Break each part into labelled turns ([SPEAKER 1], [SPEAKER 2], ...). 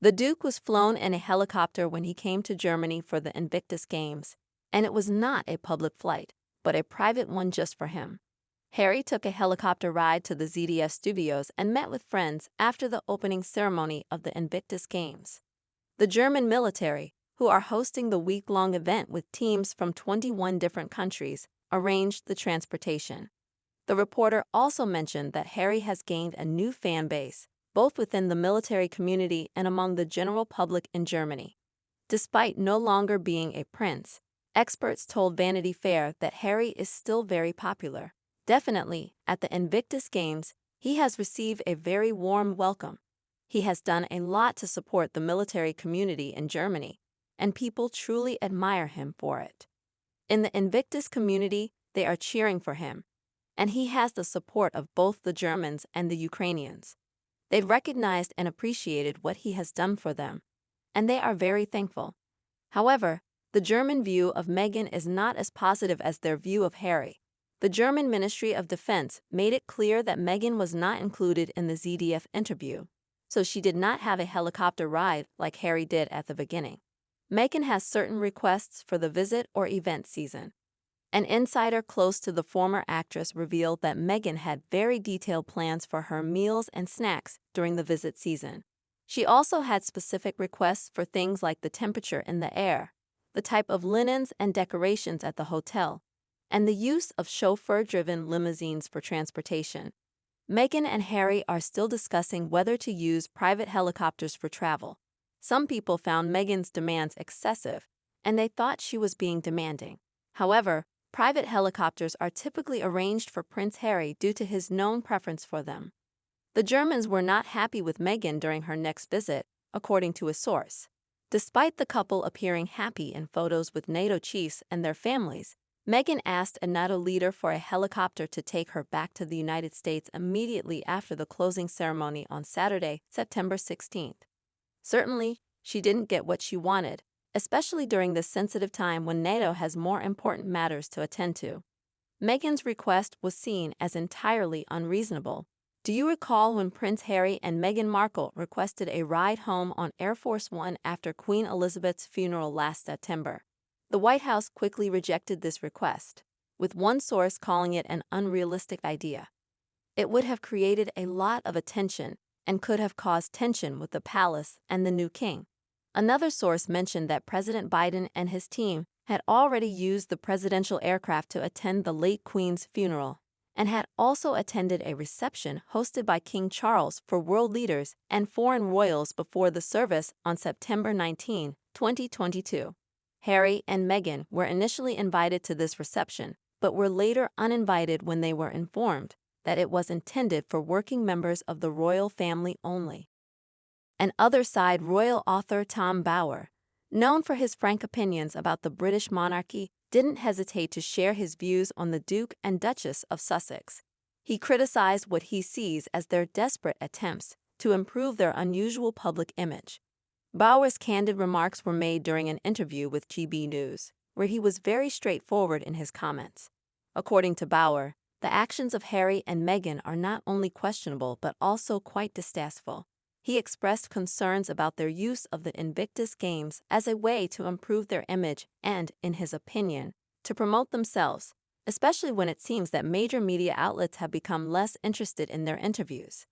[SPEAKER 1] The Duke was flown in a helicopter when he came to Germany for the Invictus Games, and it was not a public flight, but a private one just for him. Harry took a helicopter ride to the ZDF studios and met with friends after the opening ceremony of the Invictus Games. The German military, who are hosting the week-long event with teams from 21 different countries, arranged the transportation. The reporter also mentioned that Harry has gained a new fan base, both within the military community and among the general public in Germany. Despite no longer being a prince, experts told Vanity Fair that Harry is still very popular. Definitely, at the Invictus Games, he has received a very warm welcome. He has done a lot to support the military community in Germany, and people truly admire him for it. In the Invictus community, they are cheering for him, and he has the support of both the Germans and the Ukrainians. They've recognized and appreciated what he has done for them, and they are very thankful. However, the German view of Meghan is not as positive as their view of Harry. The German Ministry of Defense made it clear that Meghan was not included in the ZDF interview, so she did not have a helicopter ride like Harry did at the beginning. Meghan has certain requests for the visit or event season. An insider close to the former actress revealed that Meghan had very detailed plans for her meals and snacks during the visit season. She also had specific requests for things like the temperature in the air, the type of linens and decorations at the hotel, and the use of chauffeur-driven limousines for transportation. Meghan and Harry are still discussing whether to use private helicopters for travel. Some people found Meghan's demands excessive, and they thought she was being demanding. However, private helicopters are typically arranged for Prince Harry due to his known preference for them. The Germans were not happy with Meghan during her next visit, according to a source. Despite the couple appearing happy in photos with NATO chiefs and their families, Meghan asked a NATO leader for a helicopter to take her back to the United States immediately after the closing ceremony on Saturday, September 16th. Certainly, she didn't get what she wanted, especially during this sensitive time when NATO has more important matters to attend to. Meghan's request was seen as entirely unreasonable. Do you recall when Prince Harry and Meghan Markle requested a ride home on Air Force One after Queen Elizabeth's funeral last September? The White House quickly rejected this request, with one source calling it an unrealistic idea. It would have created a lot of attention and could have caused tension with the palace and the new king. Another source mentioned that President Biden and his team had already used the presidential aircraft to attend the late Queen's funeral and had also attended a reception hosted by King Charles for world leaders and foreign royals before the service on September 19, 2022. Harry and Meghan were initially invited to this reception, but were later uninvited when they were informed that it was intended for working members of the royal family only. An other-side royal author Tom Bower, known for his frank opinions about the British monarchy, didn't hesitate to share his views on the Duke and Duchess of Sussex. He criticized what he sees as their desperate attempts to improve their unusual public image. Bower's candid remarks were made during an interview with GB News, where he was very straightforward in his comments. According to Bower, the actions of Harry and Meghan are not only questionable but also quite distasteful. He expressed concerns about their use of the Invictus Games as a way to improve their image and, in his opinion, to promote themselves, especially when it seems that major media outlets have become less interested in their interviews.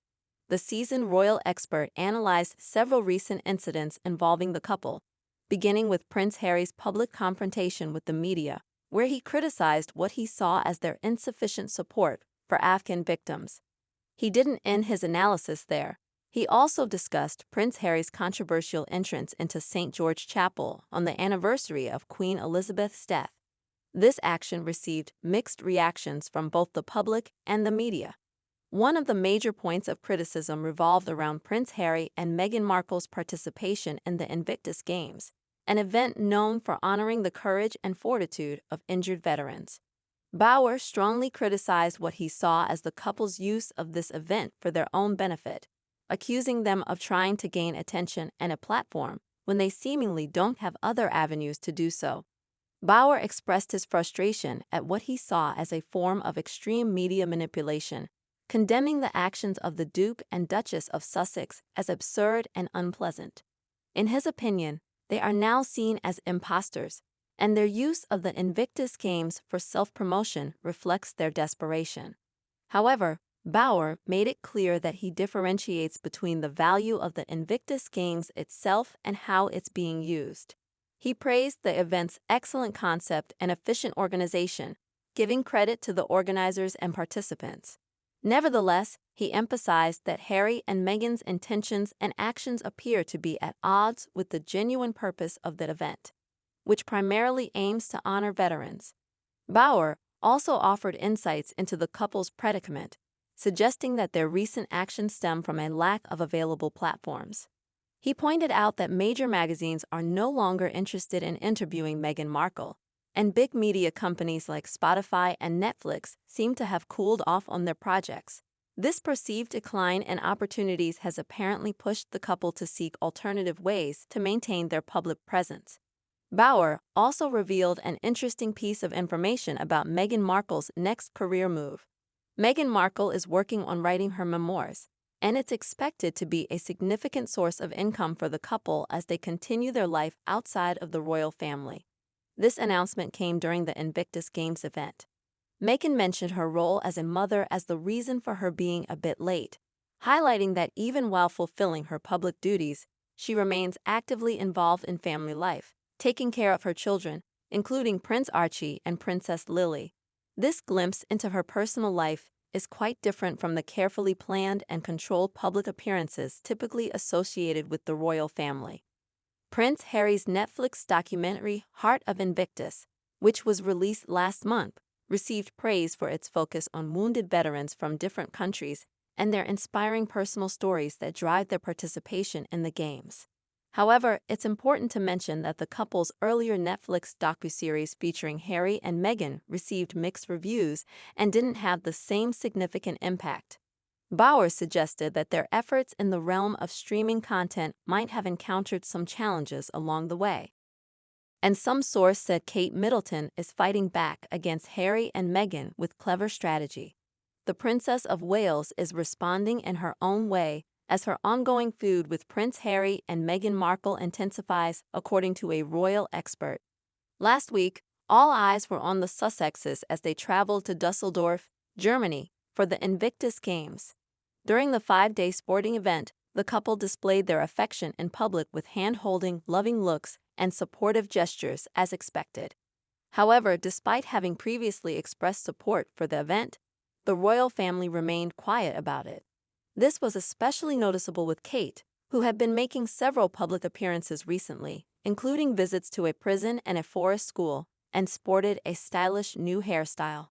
[SPEAKER 1] The seasoned royal expert analyzed several recent incidents involving the couple, beginning with Prince Harry's public confrontation with the media, where he criticized what he saw as their insufficient support for Afghan victims. He didn't end his analysis there. He also discussed Prince Harry's controversial entrance into St. George Chapel on the anniversary of Queen Elizabeth's death. This action received mixed reactions from both the public and the media. One of the major points of criticism revolved around Prince Harry and Meghan Markle's participation in the Invictus Games, an event known for honoring the courage and fortitude of injured veterans. Bower strongly criticized what he saw as the couple's use of this event for their own benefit, accusing them of trying to gain attention and a platform when they seemingly don't have other avenues to do so. Bower expressed his frustration at what he saw as a form of extreme media manipulation, condemning the actions of the Duke and Duchess of Sussex as absurd and unpleasant. In his opinion, they are now seen as imposters, and their use of the Invictus Games for self-promotion reflects their desperation. However, Bauer made it clear that he differentiates between the value of the Invictus Games itself and how it's being used. He praised the event's excellent concept and efficient organization, giving credit to the organizers and participants. Nevertheless, he emphasized that Harry and Meghan's intentions and actions appear to be at odds with the genuine purpose of the event, which primarily aims to honor veterans. Bauer also offered insights into the couple's predicament, suggesting that their recent actions stem from a lack of available platforms. He pointed out that major magazines are no longer interested in interviewing Meghan Markle, and big media companies like Spotify and Netflix seem to have cooled off on their projects. This perceived decline in opportunities has apparently pushed the couple to seek alternative ways to maintain their public presence. Bauer also revealed an interesting piece of information about Meghan Markle's next career move. Meghan Markle is working on writing her memoirs, and it's expected to be a significant source of income for the couple as they continue their life outside of the royal family. This announcement came during the Invictus Games event. Meghan mentioned her role as a mother as the reason for her being a bit late, highlighting that even while fulfilling her public duties, she remains actively involved in family life, taking care of her children, including Prince Archie and Princess Lily. This glimpse into her personal life is quite different from the carefully planned and controlled public appearances typically associated with the royal family. Prince Harry's Netflix documentary Heart of Invictus, which was released last month, received praise for its focus on wounded veterans from different countries and their inspiring personal stories that drive their participation in the Games. However, it's important to mention that the couple's earlier Netflix docuseries featuring Harry and Meghan received mixed reviews and didn't have the same significant impact. Bauer suggested that their efforts in the realm of streaming content might have encountered some challenges along the way. And some source said Kate Middleton is fighting back against Harry and Meghan with clever strategy. The Princess of Wales is responding in her own way as her ongoing feud with Prince Harry and Meghan Markle intensifies, according to a royal expert. Last week, all eyes were on the Sussexes as they traveled to Dusseldorf, Germany, for the Invictus Games. During the 5-day sporting event, the couple displayed their affection in public with hand-holding, loving looks and supportive gestures as expected. However, despite having previously expressed support for the event, the royal family remained quiet about it. This was especially noticeable with Kate, who had been making several public appearances recently, including visits to a prison and a forest school, and sported a stylish new hairstyle.